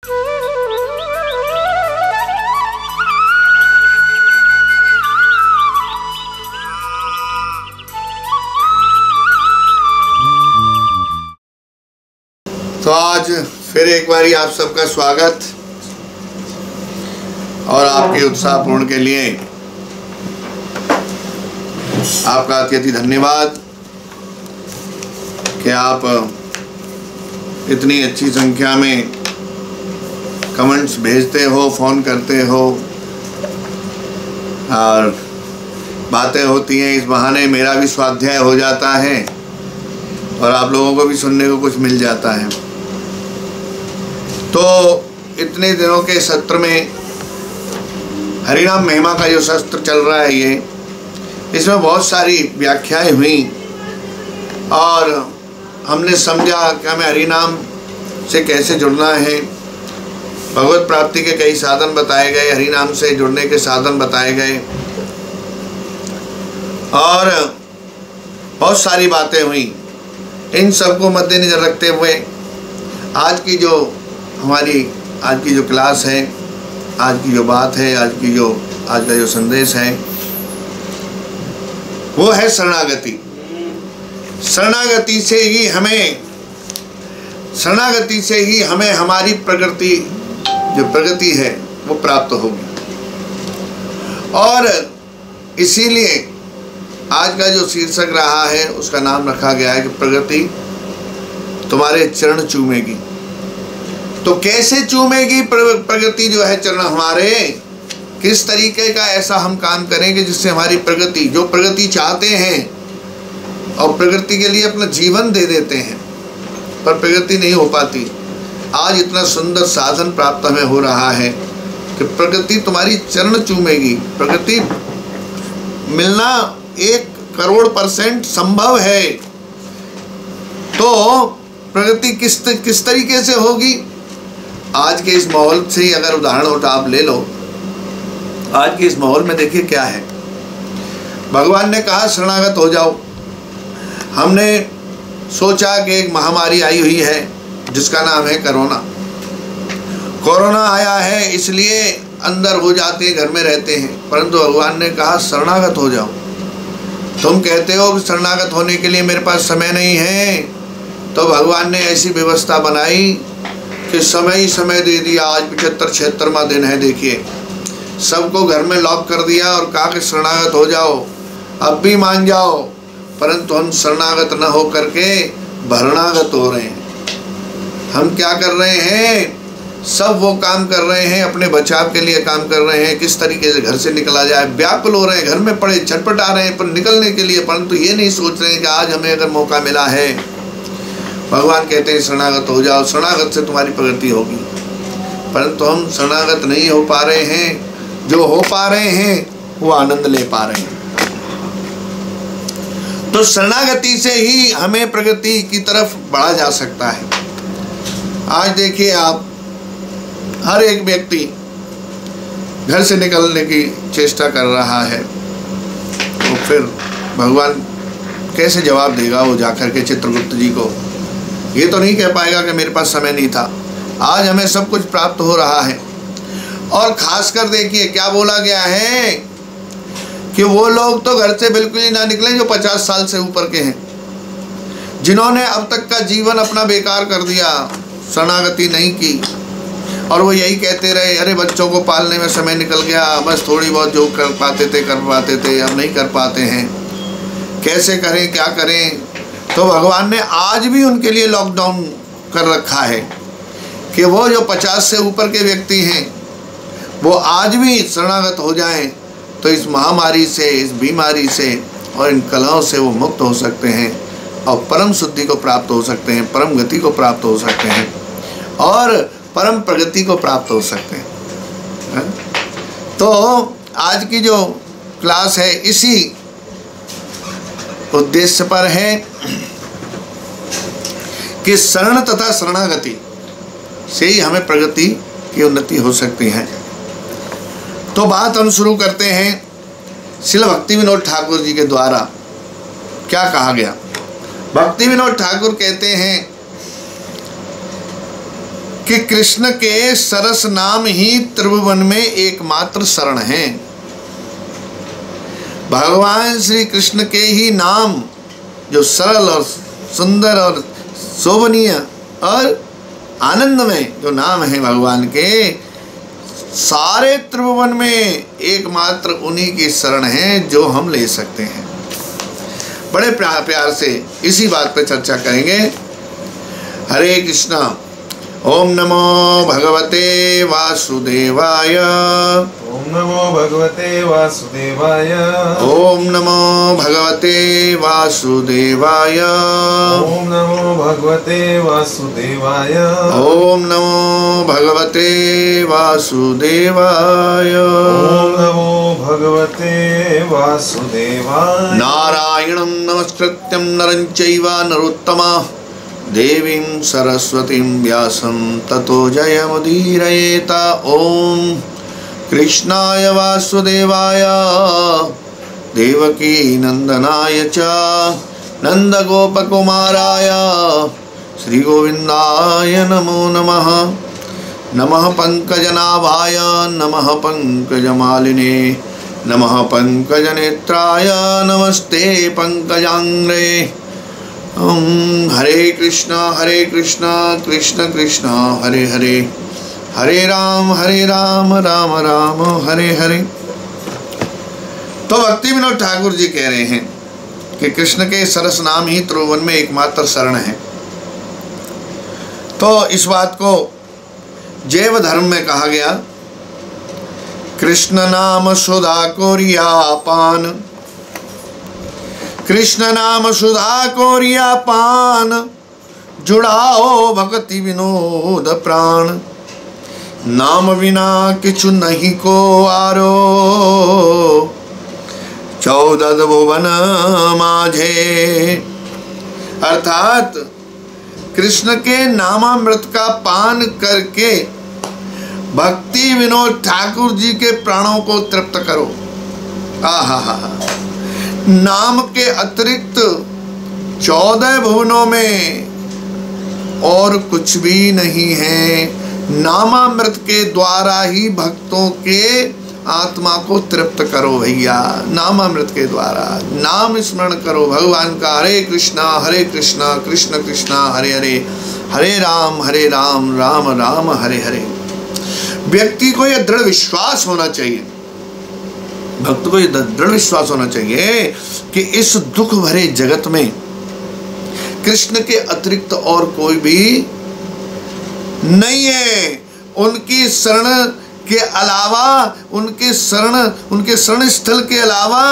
तो आज फिर एक बारी आप सबका स्वागत और आपके उत्साहपूर्ण के लिए आपका अत्यधिक धन्यवाद कि आप इतनी अच्छी संख्या में कमेंट्स भेजते हो, फ़ोन करते हो और बातें होती हैं। इस बहाने मेरा भी स्वाध्याय हो जाता है और आप लोगों को भी सुनने को कुछ मिल जाता है। तो इतने दिनों के सत्र में हरिनाम महिमा का जो सत्र चल रहा है इसमें बहुत सारी व्याख्याएं हुई और हमने समझा कि हमें हरिनाम से कैसे जुड़ना है। भगवत प्राप्ति के कई साधन बताए गए, हरिनाम से जुड़ने के साधन बताए गए और बहुत सारी बातें हुई। इन सबको मद्देनजर रखते हुए आज की जो क्लास है, आज की जो बात है, आज का जो संदेश है वो है शरणागति। शरणागति से ही हमें हमारी प्रगति है वो प्राप्त होगी। और इसीलिए आज का जो शीर्षक रहा है उसका नाम रखा गया है कि प्रगति तुम्हारे चरण चूमेगी। तो कैसे चूमेगी प्रगति जो है चरण हमारे? किस तरीके का ऐसा हम काम करेंगे जिससे हमारी प्रगति, जो प्रगति चाहते हैं और प्रगति के लिए अपना जीवन दे देते हैं पर प्रगति नहीं हो पाती। आज इतना सुंदर साधन प्राप्त हमें हो रहा है कि प्रगति तुम्हारी चरण चूमेगी। प्रगति मिलना 1,000,000% संभव है। तो प्रगति किस तरीके से होगी? आज के इस माहौल से ही अगर उदाहरण आप ले लो, आज के इस माहौल में देखिए क्या है। भगवान ने कहा शरणागत हो जाओ। हमने सोचा कि एक महामारी आई हुई है जिसका नाम है कोरोना आया है, इसलिए अंदर हो जाते हैं, घर में रहते हैं। परंतु भगवान ने कहा शरणागत हो जाओ। तुम कहते हो कि शरणागत होने के लिए मेरे पास समय नहीं है, तो भगवान ने ऐसी व्यवस्था बनाई कि समय ही समय दे दिया। आज 75-76वां दिन है। देखिए, सबको घर में लॉक कर दिया और कहा कि शरणागत हो जाओ, अब भी मान जाओ। परंतु हम शरणागत न हो करके भरणागत हो रहे हैं। हम क्या कर रहे हैं? सब वो काम कर रहे हैं, अपने बचाव के लिए काम कर रहे हैं, किस तरीके से घर से निकला जाए। व्याकुल हो रहे हैं, घर में पड़े छटपटा रहे हैं पर निकलने के लिए, परंतु ये नहीं सोच रहे हैं कि आज हमें अगर मौका मिला है। भगवान कहते हैं शरणागत हो जाओ, शरणागत से तुम्हारी प्रगति होगी। परंतु हम शरणागत नहीं हो पा रहे हैं। जो हो पा रहे हैं वो आनंद ले पा रहे हैं। तो शरणागति से ही हमें प्रगति की तरफ बढ़ा जा सकता है। आज देखिए, आप हर एक व्यक्ति घर से निकलने की चेष्टा कर रहा है, तो फिर भगवान कैसे जवाब देगा? वो जाकर के चित्रगुप्त जी को ये तो नहीं कह पाएगा कि मेरे पास समय नहीं था। आज हमें सब कुछ प्राप्त हो रहा है। और खासकर देखिए क्या बोला गया है कि वो लोग तो घर से बिल्कुल ही ना निकले जो 50 साल से ऊपर के हैं, जिन्होंने अब तक का जीवन अपना बेकार कर दिया, शरणागति नहीं की। और वो यही कहते रहे, अरे बच्चों को पालने में समय निकल गया, बस थोड़ी बहुत जो कर पाते थे, अब नहीं कर पाते हैं, कैसे करें, क्या करें। तो भगवान ने आज भी उनके लिए लॉकडाउन कर रखा है कि वो जो 50 से ऊपर के व्यक्ति हैं वो आज भी शरणागत हो जाएं, तो इस महामारी से, इस बीमारी से और इन कलहों से वो मुक्त हो सकते हैं और परम शुद्धि को प्राप्त हो सकते हैं, परम गति को प्राप्त हो सकते हैं और परम प्रगति को प्राप्त हो सकते हैं। तो आज की जो क्लास है इसी उद्देश्य पर है कि शरण तथा शरणागति से ही हमें प्रगति की उन्नति हो सकती है। तो बात हम शुरू करते हैं श्रील भक्ति विनोद ठाकुर जी के द्वारा क्या कहा गया। भक्ति विनोद ठाकुर कहते हैं कि कृष्ण के सरस नाम ही त्रिभुवन में एकमात्र शरण है। भगवान श्री कृष्ण के ही नाम जो सरल और सुंदर और शोभनीय और आनंदमय जो नाम है भगवान के, सारे त्रिभुवन में एकमात्र उन्हीं की शरण है जो हम ले सकते हैं। बड़े प्यार से इसी बात पर चर्चा करेंगे। हरे कृष्णा। ओम नमो भगवते वासुदेवाय। ओम नमो भगवते वासुदेवाय। ओम नमो भगवते वासुदेवाय। ओम नमो भगवते वासुदेवाय। ओम नमो भगवते वासुदेवाय। ओम नमो भगवते वासुदेवाय। नारायणं नमस्कृत्यं नरं चैव नरोत्तमं देवीं सरस्वतीं व्यासं ततो जयमुदीरयेत। ओम कृष्णाय वासुदेवाय देवकी नंदनाय च नंदगोपकुमाराय श्रीगोविन्दाय नमो नमः। नमः पंकजनाभाय नमः पंकजमालिने नमः पंकजनेत्राय नमस्ते पंकजांग्रे। हरे कृष्णा कृष्ण कृष्ण हरे हरे, हरे राम राम राम हरे हरे। तो भक्ति विनोद ठाकुर जी कह रहे हैं कि कृष्ण के सरस नाम ही त्रिभुवन में एकमात्र शरण है। तो इस बात को जैव धर्म में कहा गया, कृष्ण नाम सुधा कोरिया पान, कृष्ण नाम सुधा कोरिया पान, जुड़ाओ भक्ति विनोद प्राण, नाम बिना किछु नहीं को आरो, चौदह भुवन माझे। अर्थात कृष्ण के नामामृत का पान करके भक्ति विनोद ठाकुर जी के प्राणों को तृप्त करो। आहा, नाम के अतिरिक्त 14 भुवनों में और कुछ भी नहीं है। नामामृत के द्वारा ही भक्तों के आत्मा को तृप्त करो भैया। नामामृत के द्वारा नाम स्मरण करो भगवान का। हरे कृष्णा कृष्ण कृष्ण हरे हरे, हरे राम राम राम हरे हरे। व्यक्ति को यह दृढ़ विश्वास होना चाहिए, भक्त को यह दृढ़ विश्वास होना चाहिए कि इस दुख भरे जगत में कृष्ण के अतिरिक्त और कोई भी नहीं है। उनकी शरण के अलावा, उनके शरण स्थल के अलावा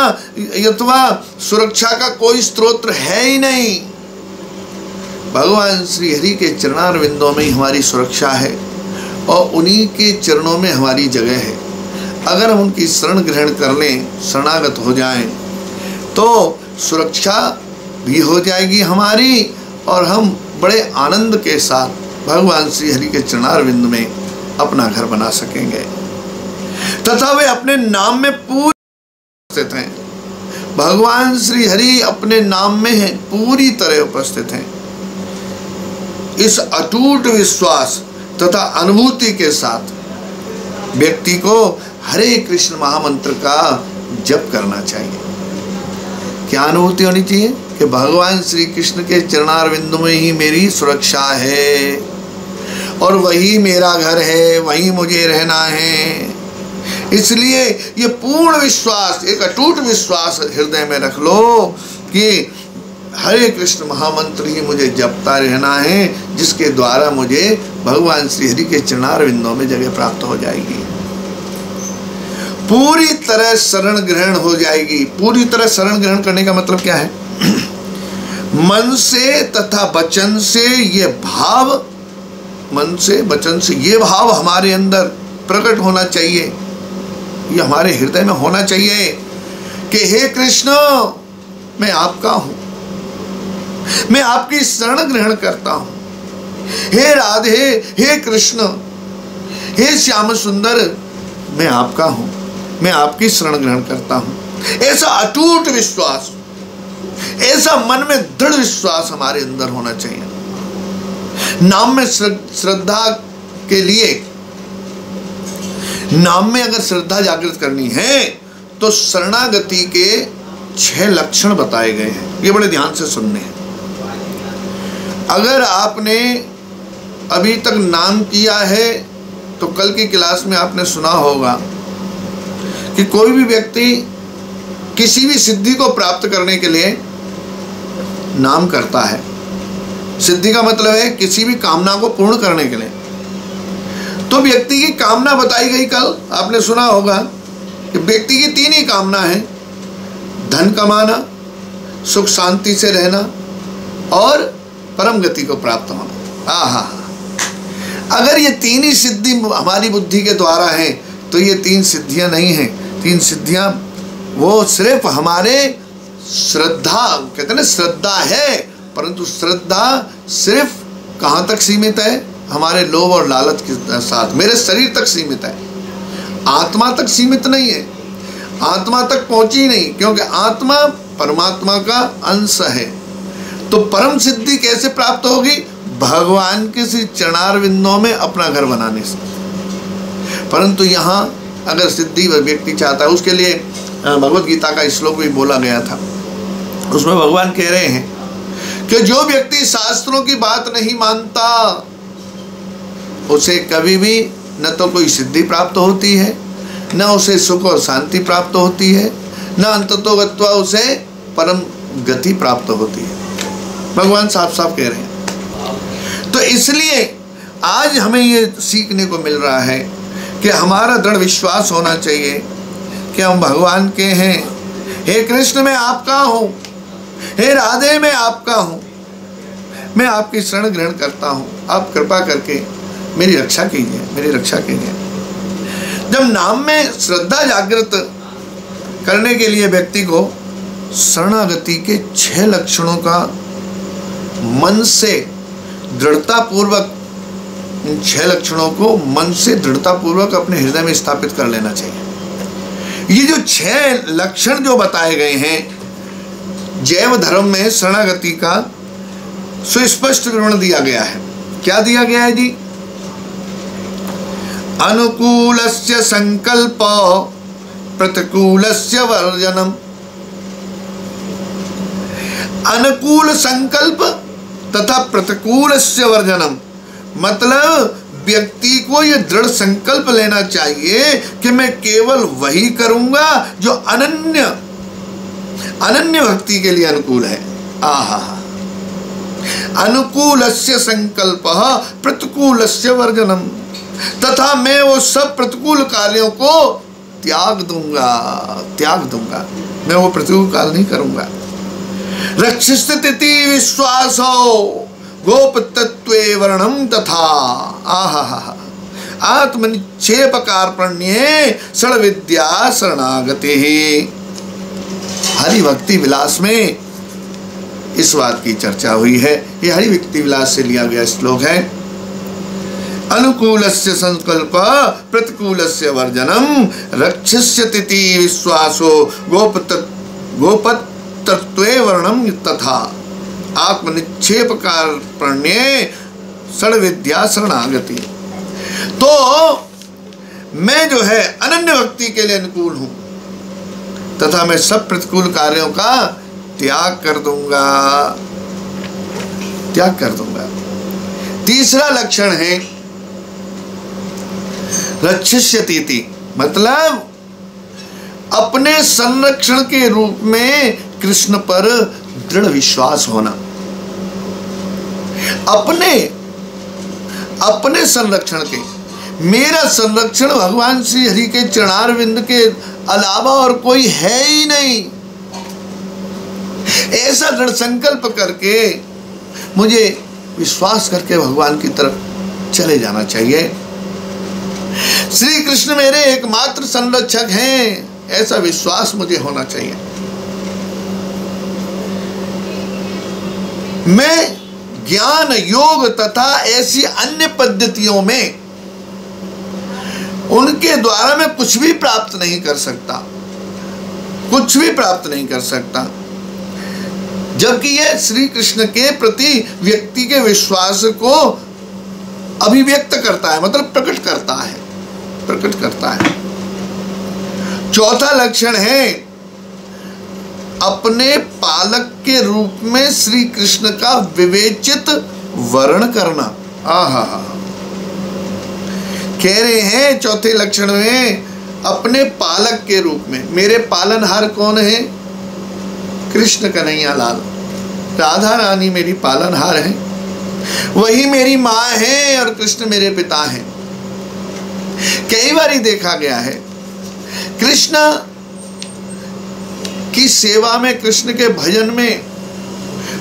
अथवा सुरक्षा का कोई स्रोत है ही नहीं। भगवान श्री हरि के चरणारविंदों में हमारी सुरक्षा है और उन्हीं के चरणों में हमारी जगह है। अगर हम उनकी शरण ग्रहण कर लें, शरणागत हो जाएं, तो सुरक्षा भी हो जाएगी हमारी और हम बड़े आनंद के साथ भगवान श्री हरि के चरणारविंद में अपना घर बना सकेंगे। तथा वे अपने नाम में पूरी उपस्थित हैं। भगवान श्री हरि अपने नाम में हैं, पूरी तरह उपस्थित हैं। इस अटूट विश्वास तथा अनुभूति के साथ व्यक्ति को हरे कृष्ण महामंत्र का जप करना चाहिए। क्या अनुभूति होनी चाहिए कि भगवान श्री कृष्ण के चरणारविंद में ही मेरी सुरक्षा है और वही मेरा घर है, वही मुझे रहना है। इसलिए ये पूर्ण विश्वास, एक अटूट विश्वास हृदय में रख लो कि हरे कृष्ण महामंत्र ही मुझे जपता रहना है, जिसके द्वारा मुझे भगवान श्री हरि के चरणारविंदों में जगह प्राप्त हो जाएगी। पूरी तरह शरण ग्रहण हो जाएगी। पूरी तरह शरण ग्रहण करने का मतलब क्या है? मन से तथा वचन से ये भाव, मन से वचन से ये भाव हमारे अंदर प्रकट होना चाहिए, ये हमारे हृदय में होना चाहिए कि हे कृष्ण, मैं आपका हूं, मैं आपकी शरण ग्रहण करता हूं। हे राधे, हे कृष्ण, हे श्याम सुंदर, मैं आपका हूं, मैं आपकी शरण ग्रहण करता हूं। ऐसा अटूट विश्वास, ऐसा मन में दृढ़ विश्वास हमारे अंदर होना चाहिए। नाम में श्रद्धा के लिए नाम में अगर श्रद्धा जागृत करनी है तो शरणागति के 6 लक्षण बताए गए हैं। ये बड़े ध्यान से सुनने हैं। अगर आपने अभी तक नाम किया है तो कल की क्लास में आपने सुना होगा कि कोई भी व्यक्ति किसी भी सिद्धि को प्राप्त करने के लिए नाम करता है। सिद्धि का मतलब है किसी भी कामना को पूर्ण करने के लिए। तो व्यक्ति की कामना बताई गई कल, आपने सुना होगा कि व्यक्ति की 3 ही कामना है, धन कमाना, सुख शांति से रहना और परम गति को प्राप्त होना। आहा, अगर ये 3 ही सिद्धि हमारी बुद्धि के द्वारा है तो ये 3 सिद्धियां नहीं हैं। 3 सिद्धियां वो सिर्फ हमारे श्रद्धा, कहते हैं ना श्रद्धा है, परंतु श्रद्धा सिर्फ कहाँ तक सीमित है? हमारे लोभ और लालच के साथ, मेरे शरीर तक सीमित है, आत्मा तक सीमित नहीं है, आत्मा तक पहुंची नहीं, क्योंकि आत्मा परमात्मा का अंश है। तो परम सिद्धि कैसे प्राप्त होगी? भगवान के श्री चरणारविंदों में अपना घर बनाने से। परंतु यहाँ अगर सिद्धि व्यक्ति चाहता है, उसके लिए भगवत गीता का श्लोक भी बोला गया था। उसमें भगवान कह रहे हैं कि जो व्यक्ति शास्त्रों की बात नहीं मानता उसे कभी भी न तो कोई सिद्धि प्राप्त होती है, न उसे सुख और शांति प्राप्त होती है, न अंततो गत्वा उसे परम गति प्राप्त होती है। भगवान साफ साफ कह रहे हैं। तो इसलिए आज हमें ये सीखने को मिल रहा है कि हमारा दृढ़ विश्वास होना चाहिए कि हम भगवान के हैं। हे कृष्ण मैं आपका हूँ, हे राधे मैं आपका हूँ, मैं आपकी शरण ग्रहण करता हूँ, आप कृपा करके मेरी रक्षा कीजिए, मेरी रक्षा कीजिए। जब नाम में श्रद्धा जागृत करने के लिए व्यक्ति को शरणागति के 6 लक्षणों का मन से दृढ़ता पूर्वक, इन 6 लक्षणों को मन से दृढ़ता पूर्वक अपने हृदय में स्थापित कर लेना चाहिए। ये जो 6 लक्षण जो बताए गए हैं जैव धर्म में शरणागति का सुस्पष्ट विवरण दिया गया है। क्या दिया गया है जी? अनुकूलस्य संकल्प प्रतिकूलस्य वर्जनम। अनुकूल संकल्प तथा प्रतिकूलस्य वर्जनम, मतलब व्यक्ति को यह दृढ़ संकल्प लेना चाहिए कि मैं केवल वही करूंगा जो अनन्य भक्ति के लिए अनुकूल है। आहा, अनुकूलस्य संकल्प प्रतिकूलस्य वर्जनम, तथा मैं वो सब प्रतिकूल कार्यों को त्याग दूंगा, मैं वो प्रतिकूल कार्य नहीं करूंगा। रक्षिस्थिति विश्वासो गोप तत्वे वर्णम तथा आहा आत्मनिक्षेप कार्पण्ये षड विद्या शरणागति। हरि भक्ति विलास में इस बात की चर्चा हुई है। ये हरि भक्ति विलास से लिया गया श्लोक है। अनुकूलस्य संकल्प प्रतिकूलस्य वर्जनम रक्षिष्यति विश्वासो गोपतत्वे वर्णम तथा आत्मनिक्षेप कार्पण्ये षड विद्या शरणागति। तो मैं जो है अनन्य भक्ति के लिए अनुकूल हूं तथा मैं सब प्रतिकूल कार्यों का त्याग कर दूंगा। तीसरा लक्षण है रक्षिष्यति, मतलब अपने संरक्षण के रूप में कृष्ण पर दृढ़ विश्वास होना। अपने संरक्षण के, मेरा संरक्षण भगवान श्री हरि के चरणारविंद के अलावा और कोई है ही नहीं, ऐसा दृढ़ संकल्प करके मुझे विश्वास करके भगवान की तरफ चले जाना चाहिए। श्री कृष्ण मेरे एकमात्र संरक्षक हैं, ऐसा विश्वास मुझे होना चाहिए। मैं ज्ञान योग तथा ऐसी अन्य पद्धतियों में उनके द्वारा मैं कुछ भी प्राप्त नहीं कर सकता, जबकि यह श्री कृष्ण के प्रति व्यक्ति के विश्वास को अभिव्यक्त करता है, मतलब प्रकट करता है, प्रकट करता है। चौथा लक्षण है अपने पालक के रूप में श्री कृष्ण का विवेचित वर्ण करना। आहा, कह रहे हैं चौथे लक्षण में अपने पालक के रूप में। मेरे पालनहार कौन है? कृष्ण कन्हैया लाल, राधा रानी मेरी पालनहार है, वही मेरी माँ है और कृष्ण मेरे पिता हैं। कई बार देखा गया है कृष्ण की सेवा में, कृष्ण के भजन में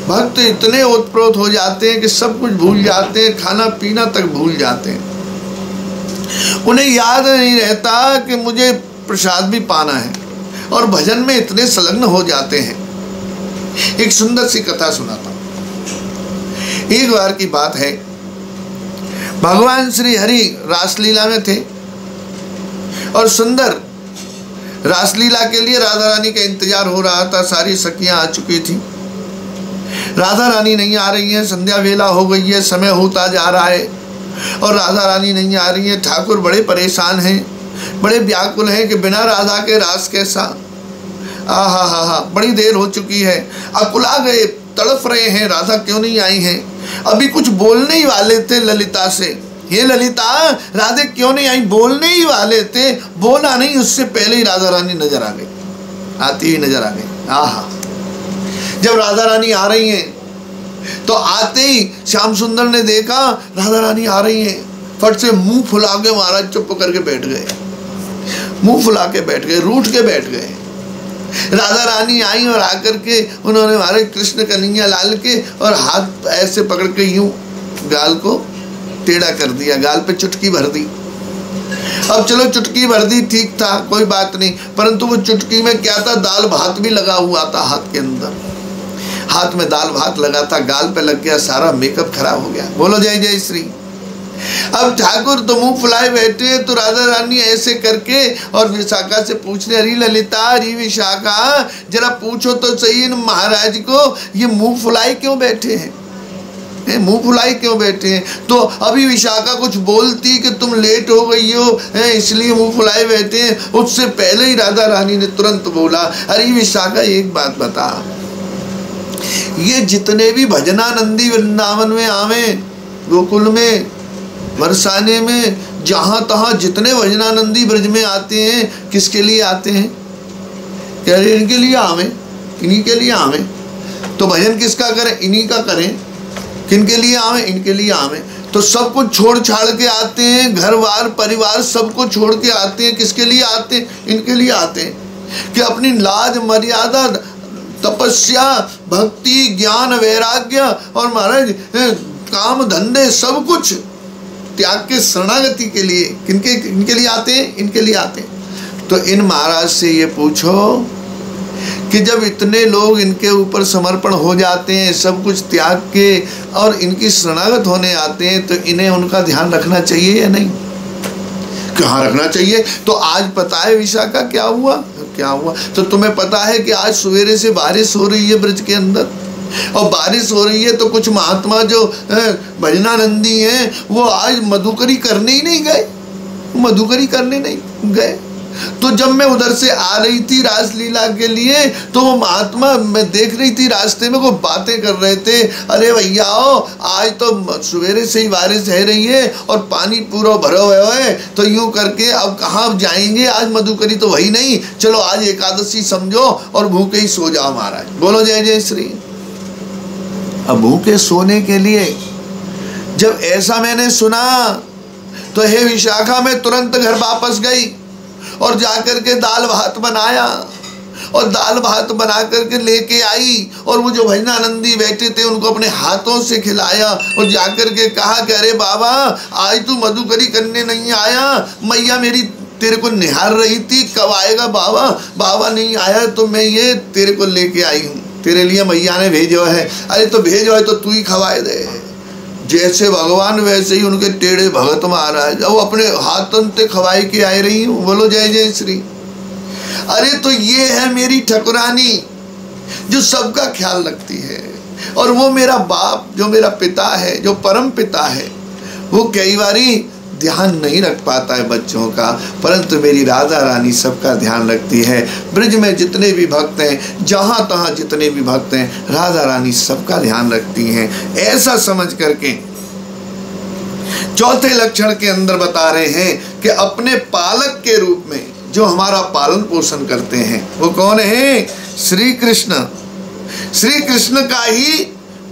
भक्त इतने ओतप्रोत हो जाते हैं कि सब कुछ भूल जाते हैं, खाना पीना तक भूल जाते हैं। उन्हें याद नहीं रहता कि मुझे प्रसाद भी पाना है, और भजन में इतने संलग्न हो जाते हैं। एक सुंदर सी कथा सुनाता हूं। एक बार की बात है, भगवान श्री हरि रासलीला में थे और सुंदर रासलीला के लिए राधा रानी का इंतजार हो रहा था। सारी सखियां आ चुकी थी, राधा रानी नहीं आ रही है, संध्या वेला हो गई है, समय होता जा रहा है और राधा रानी नहीं आ रही है। ठाकुर बड़े परेशान हैं, बड़े व्याकुल हैं कि बिना राधा के रास कैसा। आहा, बड़ी देर हो चुकी है, अकुला गए, तड़फ रहे हैं, राधा क्यों नहीं आई हैं। अभी कुछ बोलने ही वाले थे ललिता से, ये ललिता राधे क्यों नहीं आई, बोलने ही वाले थे, बोला नहीं उससे पहले ही राधा रानी नजर आ गई, आती हुई नजर आ गई। आहा, जब राधा रानी आ रही हैं तो आते ही श्याम सुंदर ने देखा राधा रानी आ रही हैं, फट से मुंह फुला के महाराज चुप करके बैठ गए, मुंह फुला के बैठ गए, रूठ के बैठ गए। राधा रानी आई और आकर के उन्होंने हमारे कृष्ण कन्हैया लाल के और हाथ ऐसे पकड़ के यूं गाल को टेढ़ा कर दिया, गाल पे चुटकी भर दी। अब चलो चुटकी भर दी, ठीक था, कोई बात नहीं, परंतु वो चुटकी में क्या था, दाल भात भी लगा हुआ था हाथ के अंदर, हाथ में दाल भात लगा था, गाल पे लग गया, सारा मेकअप खराब हो गया। बोलो जय जय श्री। अब ठाकुर तो मुंह फुलाए बैठे, तो राधा रानी ऐसे करके और विशाखा से पूछने, अरे ललिता, अरे विशाखा, जरा पूछो तो सही इन महाराज को, ये मुंह फुलाए क्यों बैठे हैं, मुंह फुलाई क्यों बैठे हैं। तो अभी विशाखा कुछ बोलती कि तुम लेट हो गई हो इसलिए मुंह फुलाए बैठे हैं, उससे पहले ही राधा रानी ने तुरंत बोला, अरे विशाखा एक बात बता, ये जितने भी भजनानंदी वृंदावन में आवे, गोकुल में, बरसाने में, जहां तहां जितने भजनानंदी ब्रज में आते हैं, किसके लिए आते हैं? कह रहे इनके लिए आवे, इन्हीं के लिए आवे। तो भजन किसका करें? इन्हीं का करें। किनके लिए आवे? इनके लिए आवे। तो सब कुछ छोड़ छाड़ के आते हैं, घर बार परिवार सबको छोड़ के आते हैं। किसके लिए आते हैं? इनके लिए आते हैं कि अपनी लाज मर्यादा, तपस्या, भक्ति, ज्ञान, वैराग्य और महाराज काम धंधे सब कुछ त्याग के शरणागति के लिए इनके लिए आते हैं, इनके लिए आते हैं। तो इन महाराज से ये पूछो कि जब इतने लोग इनके ऊपर समर्पण हो जाते हैं, सब कुछ त्याग के और इनकी शरणागत होने आते हैं, तो इन्हें उनका ध्यान रखना चाहिए या नहीं? कहाँ रखना चाहिए? तो आज पता है विशाखा क्या हुआ? क्या हुआ तो तुम्हें पता है कि आज सवेरे से बारिश हो रही है ब्रज के अंदर, और बारिश हो रही है तो कुछ महात्मा जो भजनानंदी हैं वो आज मधुकरी करने ही नहीं गए, मधुकरी करने नहीं गए। तो जब मैं उधर से आ रही थी रासलीला के लिए, तो वो महात्मा मैं देख रही थी रास्ते में, वो बातें कर रहे थे, अरे भैया आज तो सवेरे से ही बारिश है रही है और पानी पूरा भरा हुआ है, तो यूं करके अब कहाँ जाएंगे, आज मधुकरी तो वही नहीं, चलो आज एकादशी समझो और भूखे ही सो जाओ महाराज। बोलो जय जय श्री। अब भूखे सोने के लिए जब ऐसा मैंने सुना तो हे विशाखा मैं तुरंत घर वापस गई और जाकर के दाल भात बनाया और दाल भात बना करके लेके आई, और वो जो भजनानंदी बैठे थे उनको अपने हाथों से खिलाया और जाकर के कहा कि अरे बाबा आज तू मधुकरी करने नहीं आया, मैया मेरी तेरे को निहार रही थी, कब आएगा बाबा? बाबा नहीं आया तो मैं ये तेरे को लेके आई हूँ, तेरे लिए मैया ने भेजो है। अरे तो भेजो है तो तू ही खवाए दे। जैसे भगवान वैसे ही उनके टेढ़े भगत महाराज, वो अपने हाथों से खवाई के आए रही हूँ। बोलो जय जय श्री। अरे तो ये है मेरी ठकुरानी जो सबका ख्याल रखती है, और वो मेरा बाप जो मेरा पिता है, जो परम पिता है, वो कई बारी ध्यान नहीं रख पाता है बच्चों का, परंतु मेरी राधा रानी सबका ध्यान रखती है। ब्रज में जितने भी भक्त हैं, जहाँ तहाँ जितने भी भक्त हैं, राधा रानी सबका ध्यान रखती हैं। ऐसा समझ करके चौथे लक्षण के अंदर बता रहे हैं कि अपने पालक के रूप में जो हमारा पालन पोषण करते हैं वो कौन है? श्री कृष्ण। श्री कृष्ण का ही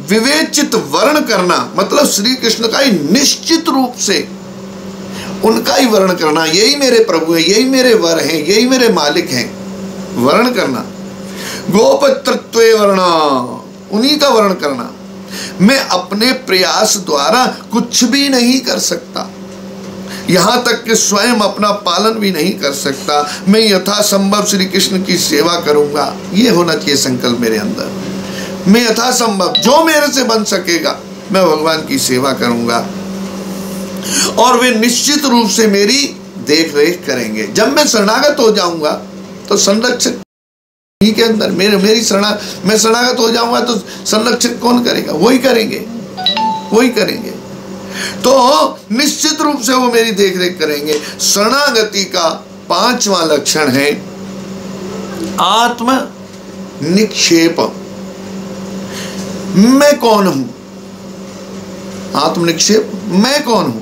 विवेचित वर्ण करना, मतलब श्री कृष्ण का ही निश्चित रूप से उनका ही वर्ण करना, यही मेरे प्रभु है, यही मेरे वर हैं, यही मेरे मालिक हैं, वर्ण करना। गोपत्रत्वे वर्णा, उन्हीं का वर्ण करना। मैं अपने प्रयास द्वारा कुछ भी नहीं कर सकता, यहां तक कि स्वयं अपना पालन भी नहीं कर सकता। मैं यथासंभव श्री कृष्ण की सेवा करूंगा, ये होना चाहिए संकल्प मेरे अंदर। मैं यथासंभव जो मेरे से बन सकेगा मैं भगवान की सेवा करूंगा, और वे निश्चित रूप से मेरी देख रेख करेंगे। जब मैं शरणागत हो जाऊंगा तो संरक्षक के अंदर मैं शरणागत हो जाऊंगा तो संरक्षक कौन करेगा? वही करेंगे, वही करेंगे। तो निश्चित रूप से वो मेरी देख रेख करेंगे। शरणागति का 5वां लक्षण है आत्म निक्षेप। मैं कौन हूं? आत्मनिक्षेप, मैं कौन हूं?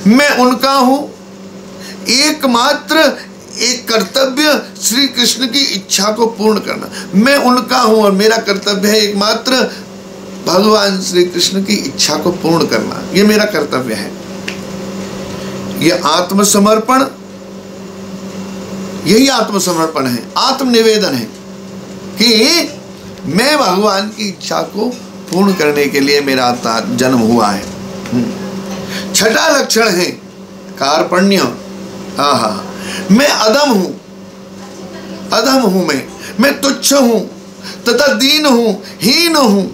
मैं उनका हूं। एकमात्र एक कर्तव्य श्री कृष्ण की इच्छा को पूर्ण करना। मैं उनका हूं और मेरा कर्तव्य है एकमात्र भगवान श्री कृष्ण की इच्छा को पूर्ण करना, ये मेरा कर्तव्य है। ये आत्मसमर्पण, यही आत्मसमर्पण है, आत्मनिवेदन है कि मैं भगवान की इच्छा को पूर्ण करने के लिए मेरा जन्म हुआ है। 6ठा लक्षण है कार्पण्य। मैं अधम हूं, अधम हूं, मैं तुच्छ हूं तथा दीन हूं, हीन हूं।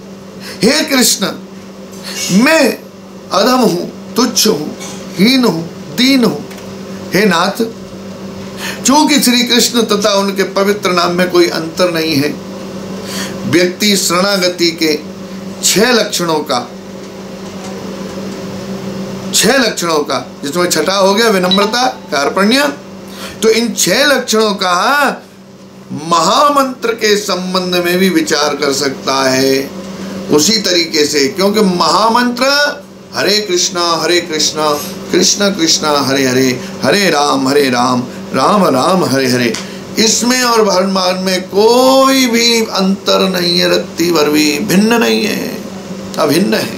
हे कृष्ण, मैं अधम हूं, तुच्छ हूं, हीन हूं, दीन हूं। हे नाथ, चूंकि श्री कृष्ण तथा उनके पवित्र नाम में कोई अंतर नहीं है, व्यक्ति शरणागति के 6 लक्षणों का, जिसमें 6ठा हो गया विनम्रता, कार्पण्य, तो इन 6 लक्षणों का महामंत्र के संबंध में भी विचार कर सकता है उसी तरीके से। क्योंकि महामंत्र हरे कृष्णा कृष्ण कृष्ण हरे हरे, हरे राम राम राम हरे हरे, इसमें और ब्रह्मांड में कोई भी अंतर नहीं है, रत्ती भर भी भिन्न नहीं है, अभिन्न है।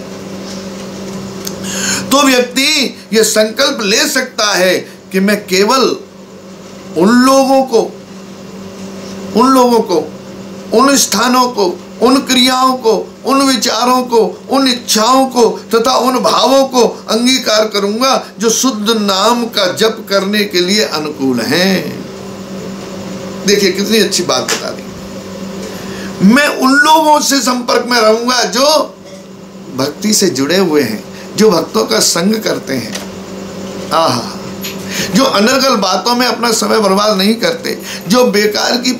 तो व्यक्ति यह संकल्प ले सकता है कि मैं केवल उन लोगों को, उन स्थानों को, उन क्रियाओं को, उन विचारों को, उन इच्छाओं को तथा उन भावों को अंगीकार करूंगा जो शुद्ध नाम का जप करने के लिए अनुकूल हैं। देखिए कितनी अच्छी बात बता दी। मैं उन लोगों से संपर्क में रहूंगा जो भक्ति से जुड़े हुए हैं, जो भक्तों का संग करते हैं, जो अनर्गल बातों में अपना समय बर्बाद नहीं करते, जो बेकार की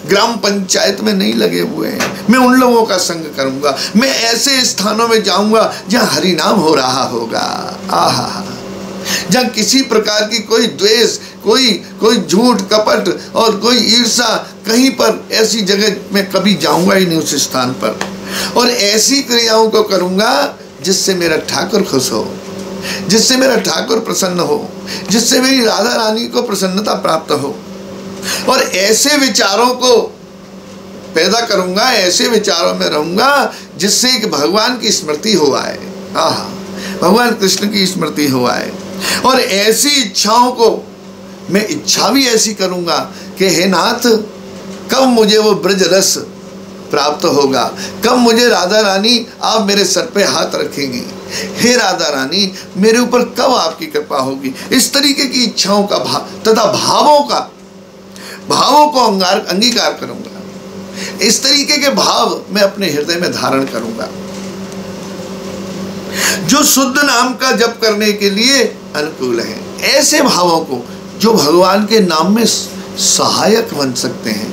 ग्राम पंचायत में नहीं लगे हुए हैं। मैं उन लोगों का संग करूंगा। मैं ऐसे स्थानों में जाऊंगा जहां हरि नाम हो रहा होगा, जहां किसी प्रकार की कोई द्वेष, कोई झूठ कपट और कोई ईर्षा, कहीं पर ऐसी जगह में कभी जाऊंगा ही नहीं उस स्थान पर। और ऐसी क्रियाओं को करूंगा जिससे मेरा ठाकुर खुश हो, जिससे मेरा ठाकुर प्रसन्न हो, जिससे मेरी राधा रानी को प्रसन्नता प्राप्त हो। और ऐसे विचारों को पैदा करूंगा, ऐसे विचारों में रहूंगा जिससे एक भगवान की स्मृति हो आए, भगवान कृष्ण की स्मृति हो आए। और ऐसी इच्छाओं को मैं इच्छा भी ऐसी करूंगा कि हे नाथ, कब मुझे वो ब्रज रस प्राप्त होगा, कब मुझे राधा रानी आप मेरे सर पे हाथ रखेंगी, हे राधा रानी मेरे ऊपर कब आपकी कृपा होगी। इस तरीके की इच्छाओं का भाव तथा भावों को अंगीकार करूंगा। इस तरीके के भाव मैं अपने हृदय में धारण करूंगा जो शुद्ध नाम का जप करने के लिए अनुकूल है। ऐसे भावों को जो भगवान के नाम में सहायक बन सकते हैं,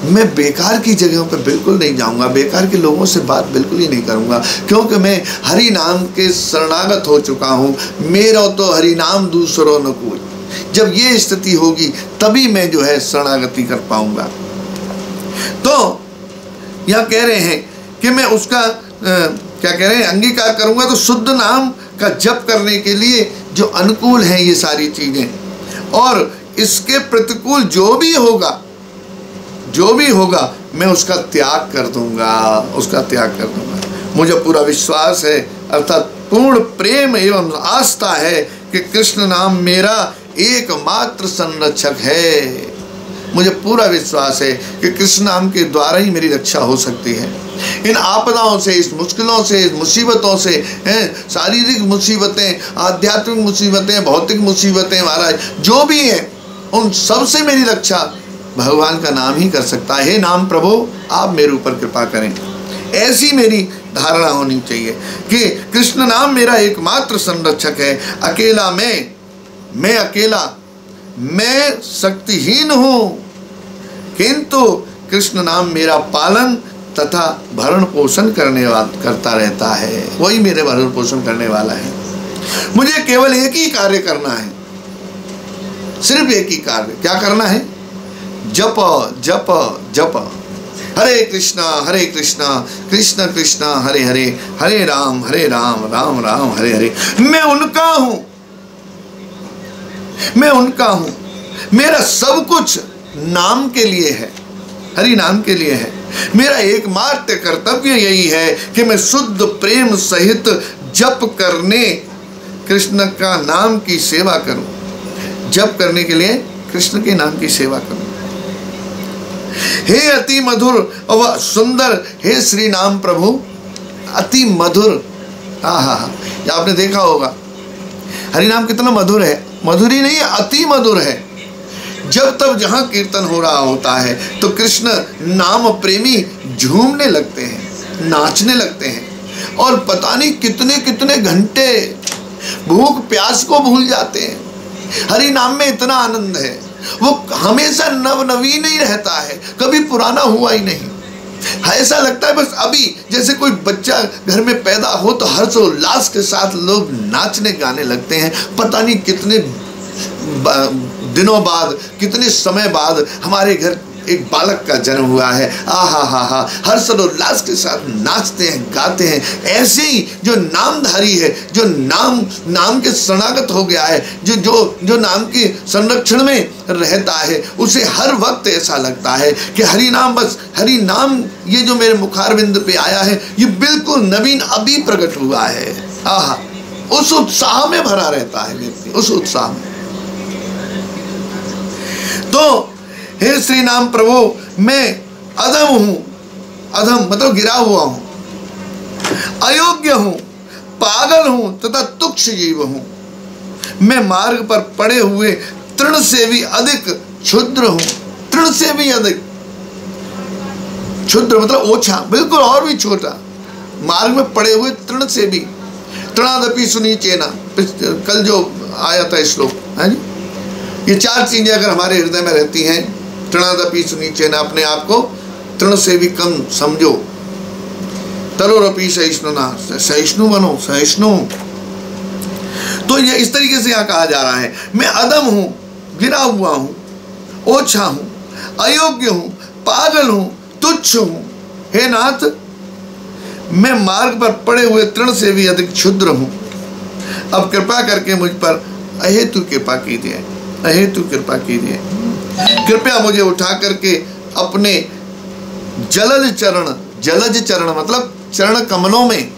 मैं बेकार की जगहों पर बिल्कुल नहीं जाऊंगा, बेकार के लोगों से बात बिल्कुल ही नहीं करूंगा, क्योंकि मैं हरि नाम के शरणागत हो चुका हूँ। मेरा तो हरि नाम दूसरों न कोई। जब ये स्थिति होगी तभी मैं जो है शरणागति कर पाऊंगा। तो यह कह रहे हैं कि मैं उसका क्या कह रहे हैं, अंगीकार करूंगा। तो शुद्ध नाम का जप करने के लिए जो अनुकूल है ये सारी चीजें, और इसके प्रतिकूल जो भी होगा मैं उसका त्याग कर दूंगा, उसका त्याग कर दूंगा। मुझे पूरा विश्वास है, अर्थात पूर्ण प्रेम एवं आस्था है कि कृष्ण नाम मेरा एकमात्र संरक्षक है। मुझे पूरा विश्वास है कि कृष्ण नाम के द्वारा ही मेरी रक्षा हो सकती है। इन आपदाओं से, इस मुश्किलों से, इस मुसीबतों से, शारीरिक मुसीबतें, आध्यात्मिक मुसीबतें, भौतिक मुसीबतें, महाराज जो भी हैं, उन सब से मेरी रक्षा भगवान का नाम ही कर सकता है। हे नाम प्रभु, आप मेरे ऊपर कृपा करें। ऐसी मेरी धारणा होनी चाहिए कि कृष्ण नाम मेरा एकमात्र संरक्षक है। अकेला मैं अकेला, मैं शक्तिहीन हूँ, किंतु कृष्ण नाम मेरा पालन तथा भरण पोषण करता रहता है। वही मेरे भरण पोषण करने वाला है। मुझे केवल एक ही कार्य करना है, सिर्फ एक ही कार्य। क्या करना है? जप जप जप। हरे कृष्णा कृष्ण कृष्ण हरे हरे, हरे राम राम राम हरे हरे। मैं उनका हूँ। मेरा सब कुछ नाम के लिए है, हरि नाम के लिए है। मेरा एकमात्र कर्तव्य यही है कि मैं शुद्ध प्रेम सहित जप करने कृष्ण का नाम की सेवा करूं। जप करने के लिए कृष्ण के नाम की सेवा करूं। हे अति मधुर और सुंदर, हे श्री नाम प्रभु, अति मधुर। आपने देखा होगा हरि नाम कितना मधुर है। मधुर ही नहीं, अति मधुर है। जब तब जहाँ कीर्तन हो रहा होता है तो कृष्ण नाम प्रेमी झूमने लगते हैं, नाचने लगते हैं, और पता नहीं कितने कितने घंटे भूख प्यास को भूल जाते हैं। हरि नाम में इतना आनंद है, वो हमेशा नवनवीन ही रहता है, कभी पुराना हुआ ही नहीं। ऐसा लगता है बस अभी जैसे कोई बच्चा घर में पैदा हो तो हर्षोल्लास के साथ लोग नाचने गाने लगते हैं। पता नहीं कितने दिनों बाद, कितने समय बाद हमारे घर एक बालक का जन्म हुआ है। हर्षोल्लास के साथ नाचते हैं, गाते हैं। ऐसे ही जो नामधारी है, जो नाम के शरणागत हो गया है, जो नाम के संरक्षण में रहता है, उसे हर वक्त ऐसा लगता है कि हरि नाम, बस हरि नाम ये जो मेरे मुखारबिंद पे आया है ये बिल्कुल नवीन अभी प्रकट हुआ है। उस उत्साह में भरा रहता है व्यक्ति, उस उत्साह में। तो हे श्री नाम प्रभु, मैं अधम हूं। अधम मतलब गिरा हुआ हूं, अयोग्य हूं, पागल हूं तथा तुच्छ जीव हूं। मैं मार्ग पर पड़े हुए तृण से भी अधिक क्षुद्र हूं। तृण से भी अधिक क्षुद्र मतलब ओछा, बिल्कुल और भी छोटा। मार्ग में पड़े हुए तृण से भी, तृणादपि सुनीचेना, कल जो आया था श्लोक है जी। ये चार चीजें अगर हमारे हृदय में रहती हैं, तृणादपि सुनीचेना, अपने आप को तृण से भी कम समझो, तरोरपि सहिष्णुना, सहिष्णु बनो, सहिष्णु। तो ये इस तरीके से यहाँ कहा जा रहा है, मैं अधम हूं, गिरा हुआ हूं, ओछा हूं, अयोग्य हूं, पागल हूं, तुच्छ हूं। हे नाथ, मैं मार्ग पर पड़े हुए तृण से भी अधिक क्षुद्र हूं। अब कृपा करके मुझ पर अहेतु कृपा कीजिए, अहेतु कृपा कीजिए। कृपया मुझे उठा करके अपने जलज चरण मतलब चरण कमलों में,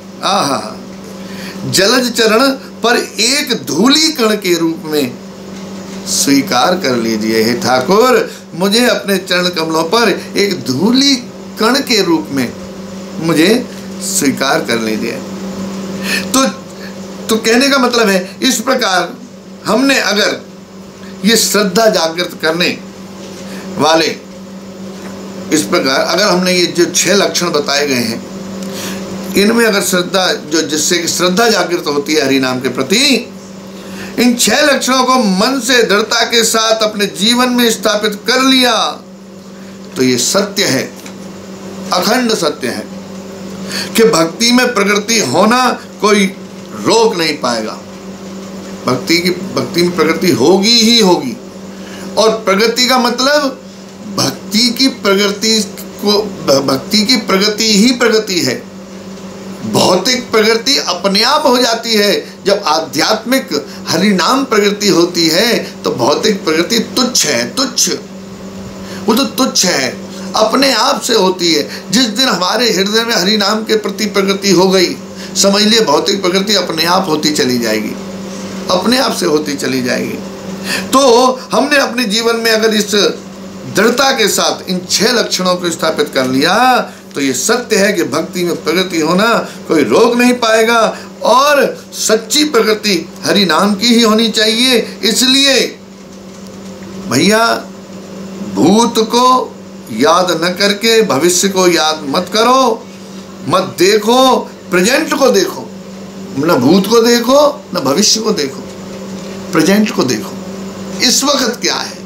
जलज चरण पर एक धूली कण के रूप में स्वीकार कर लीजिए। हे ठाकुर, मुझे अपने चरण कमलों पर एक धूली कण के रूप में मुझे स्वीकार कर लीजिए। तो कहने का मतलब है, इस प्रकार हमने अगर ये श्रद्धा जागृत करने वाले, इस प्रकार अगर हमने ये जो 6 लक्षण बताए गए हैं, इनमें अगर श्रद्धा, जो जिससे कि श्रद्धा जागृत होती है हरि नाम के प्रति, इन 6 लक्षणों को मन से दृढ़ता के साथ अपने जीवन में स्थापित कर लिया तो ये सत्य है, अखंड सत्य है कि भक्ति में प्रकृति होना कोई रोक नहीं पाएगा। भक्ति में प्रकृति होगी ही होगी। और प्रगति का मतलब भक्ति की प्रगति ही प्रगति है। भौतिक प्रगति अपने आप हो जाती है। जब आध्यात्मिक हरिनाम प्रगति होती है तो भौतिक प्रगति तुच्छ है, तुच्छ, वो तो तुच्छ है, अपने आप से होती है। जिस दिन हमारे हृदय में हरिनाम के प्रति प्रगति हो गई, समझ लिए भौतिक प्रगति अपने आप होती चली जाएगी, अपने आप से होती चली जाएगी। तो हमने अपने जीवन में अगर इस दृढ़ता के साथ इन 6 लक्षणों को स्थापित कर लिया तो ये सत्य है कि भक्ति में प्रगति होना कोई रोक नहीं पाएगा और सच्ची प्रगति हरि नाम की ही होनी चाहिए। इसलिए भैया भूत को याद न करके भविष्य को याद मत करो, मत देखो, प्रेजेंट को देखो। न भूत को देखो न भविष्य को देखो, प्रेजेंट को देखो। इस वक्त क्या है?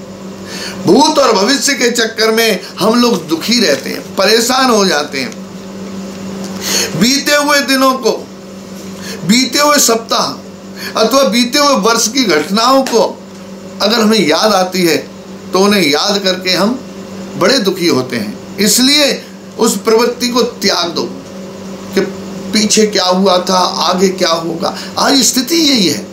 भूत और भविष्य के चक्कर में हम लोग दुखी रहते हैं, परेशान हो जाते हैं। बीते हुए दिनों को, बीते हुए सप्ताह अथवा बीते हुए वर्ष की घटनाओं को अगर हमें याद आती है तो उन्हें याद करके हम बड़े दुखी होते हैं। इसलिए उस प्रवृत्ति को त्याग दो कि पीछे क्या हुआ था, आगे क्या होगा। आज स्थिति यही है।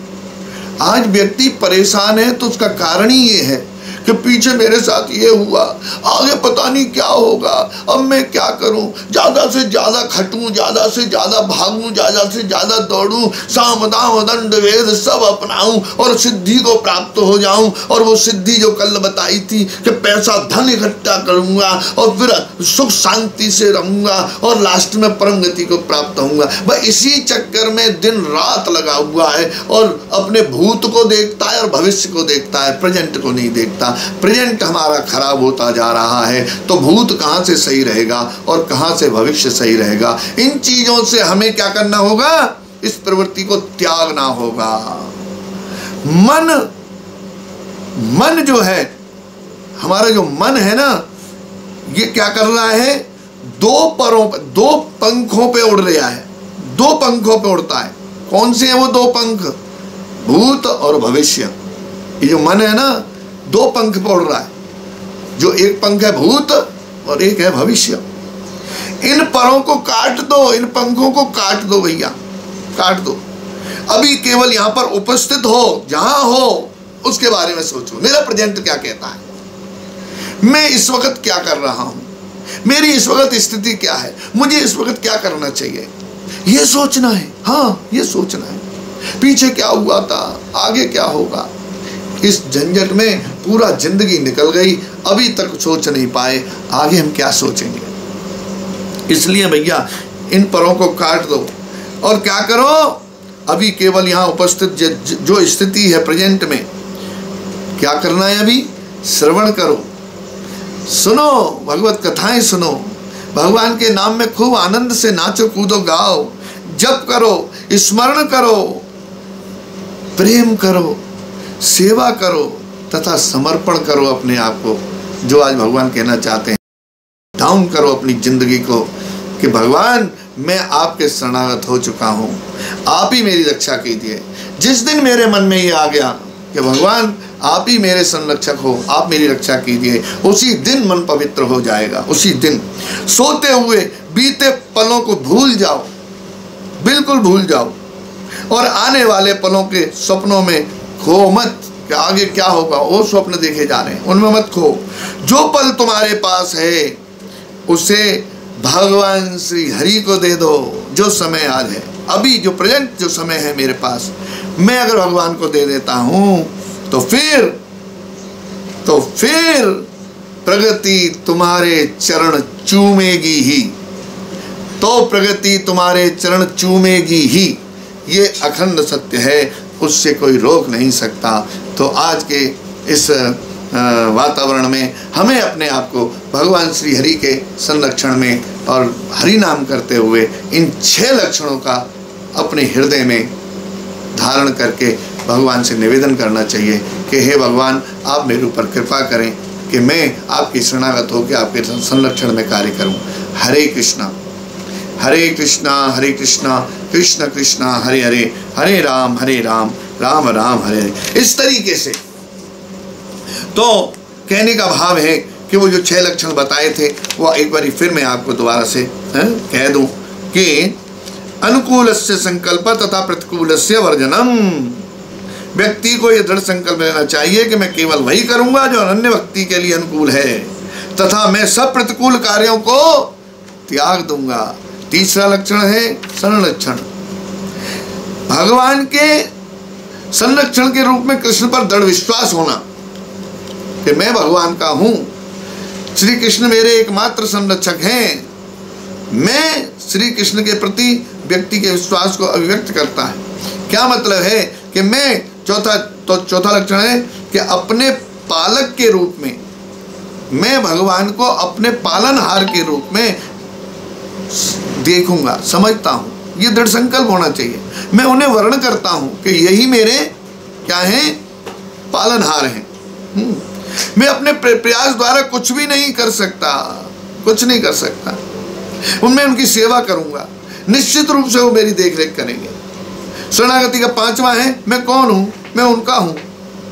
आज व्यक्ति परेशान है तो उसका कारण ही ये है कि पीछे मेरे साथ ये हुआ, आगे पता नहीं क्या होगा, अब मैं क्या करूं, ज़्यादा से ज़्यादा खटूं, ज़्यादा से ज़्यादा भागूं, ज़्यादा से ज़्यादा दौड़ूं, साम दाम दंड वेद सब अपनाऊं और सिद्धि को प्राप्त हो जाऊं। और वो सिद्धि जो कल बताई थी कि पैसा धन इकट्ठा करूंगा और फिर सुख शांति से रहूंगा और लास्ट में परम गति को प्राप्त होऊंगा। बस इसी चक्कर में दिन रात लगा हुआ है और अपने भूत को देखता है और भविष्य को देखता है, प्रेजेंट को नहीं देखता। प्रेजेंट हमारा खराब होता जा रहा है तो भूत कहां से सही रहेगा और कहां से भविष्य सही रहेगा। इन चीजों से हमें क्या करना होगा? इस प्रवृत्ति को त्यागना होगा। मन जो है, हमारा जो मन है ना, ये क्या कर रहा है? दो पंखों पे उड़ रहा है, 2 पंखों पे उड़ता है। कौन से हैं वो 2 पंख? भूत और भविष्य। ये जो मन है ना, 2 पंख पे उड़ रहा है। जो एक पंख है भूत और एक है भविष्य। इन परों को काट दो, इन पंखों को काट दो भैया, काट दो। अभी केवल यहां पर उपस्थित हो, जहां हो उसके बारे में सोचो। मेरा प्रेजेंट क्या कहता है? मैं इस वक्त क्या कर रहा हूं? मेरी इस वक्त स्थिति क्या है? मुझे इस वक्त क्या करना चाहिए? ये सोचना है। हाँ, ये सोचना है। पीछे क्या हुआ था, आगे क्या होगा। इस झंझट में पूरा जिंदगी निकल गई, अभी तक सोच नहीं पाए, आगे हम क्या सोचेंगे। इसलिए भैया इन परों को काट दो और क्या करो? अभी केवल यहाँ उपस्थित जो स्थिति है प्रेजेंट में, क्या करना है? अभी श्रवण करो, सुनो, भगवत कथाएं सुनो, भगवान के नाम में खूब आनंद से नाचो कूदो गाओ, जप करो, स्मरण करो, प्रेम करो, सेवा करो तथा समर्पण करो अपने आप को। जो आज भगवान कहना चाहते हैं, डाउन करो अपनी जिंदगी को कि भगवान मैं आपके शरणागत हो चुका हूँ, आप ही मेरी रक्षा कीजिए। जिस दिन मेरे मन में ये आ गया कि भगवान आप ही मेरे संरक्षक हो, आप मेरी रक्षा कीजिए, उसी दिन मन पवित्र हो जाएगा। उसी दिन सोते हुए बीते पलों को भूल जाओ, बिल्कुल भूल जाओ और आने वाले पलों के स्वप्नों में खो मत कि आगे क्या होगा। वो स्वप्न देखे जा रहे हैं, उनमें मत खो। जो पल तुम्हारे पास है उसे भगवान श्री हरि को दे दो। जो समय आज है, अभी जो प्रेजेंट जो समय है मेरे पास, मैं अगर भगवान को दे देता हूँ तो फिर प्रगति तुम्हारे चरण चूमेगी ही, तो प्रगति तुम्हारे चरण चूमेगी ही। ये अखंड सत्य है, उससे कोई रोक नहीं सकता। तो आज के इस वातावरण में हमें अपने आप को भगवान श्री हरि के संरक्षण में और हरि नाम करते हुए इन 6 लक्षणों का अपने हृदय में धारण करके भगवान से निवेदन करना चाहिए कि हे भगवान, आप मेरे ऊपर कृपा करें, कि मैं आपकी शरणागत होकर आपके संरक्षण में कार्य करूं। हरे कृष्णा कृष्ण कृष्ण हरे हरे, हरे राम राम राम हरे हरे। इस तरीके से तो कहने का भाव है कि वो जो 6 लक्षण बताए थे वो एक बार फिर मैं आपको दोबारा से कह दूं कि अनुकूलस्य संकल्प तथा प्रतिकूलस्य वर्जनम। व्यक्ति को यह दृढ़ संकल्प लेना चाहिए कि मैं केवल वही करूंगा जो अन्य व्यक्ति के लिए अनुकूल है, तथा मैं सब प्रतिकूल कार्यों को त्याग दूंगा। तीसरा लक्षण है संरक्षण। भगवान के संरक्षण के रूप में कृष्ण पर दृढ़ विश्वास होना कि मैं भगवान का हूं, श्री कृष्ण मेरे एकमात्र संरक्षक हैं। मैं श्री कृष्ण के प्रति व्यक्ति के विश्वास को अभिव्यक्त करता है। क्या मतलब है कि मैं चौथा लक्षण है कि अपने पालक के रूप में मैं भगवान को अपने पालनहार के रूप में देखूंगा, समझता हूं। ये दृढ़ संकल्प होना चाहिए। मैं उन्हें वर्ण करता हूं कि यही मेरे क्या हैं, पालनहार हैं। मैं अपने प्रयास द्वारा कुछ भी नहीं कर सकता, कुछ नहीं कर सकता। मैं उनकी सेवा करूंगा, निश्चित रूप से वो मेरी देखरेख करेंगे। शरणागति का 5वां है मैं कौन हूं, मैं उनका हूं।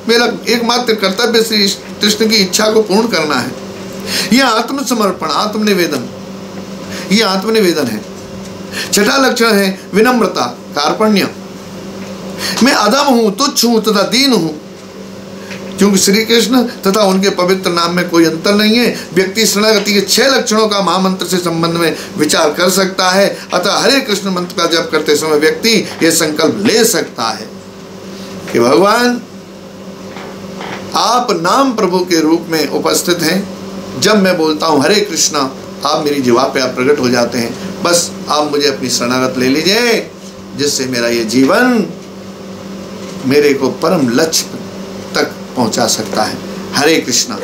मेरा एकमात्र कर्तव्य श्री कृष्ण की इच्छा को पूर्ण करना है। यह आत्मसमर्पण, आत्मनिवेदन, यह आत्मनिवेदन है। 6वां लक्षण है विनम्रता, कार्पण्य। मैं अधम हूं, तुच्छ हूं तथा दीन हूं, क्योंकि श्री कृष्ण तथा उनके पवित्र नाम में कोई अंतर नहीं है। व्यक्ति शरणागति के 6 लक्षणों का महामंत्र से संबंध में विचार कर सकता है। अतः हरे कृष्ण मंत्र का जप करते समय व्यक्ति यह संकल्प ले सकता है कि भगवान आप नाम प्रभु के रूप में उपस्थित हैं। जब मैं बोलता हूं हरे कृष्णा, आप मेरी जीवा पे आप प्रकट हो जाते हैं। बस आप मुझे अपनी शरणागत ले लीजिए, जिससे मेरा ये जीवन मेरे को परम लक्ष्य तक पहुंचा सकता है। हरे कृष्णा।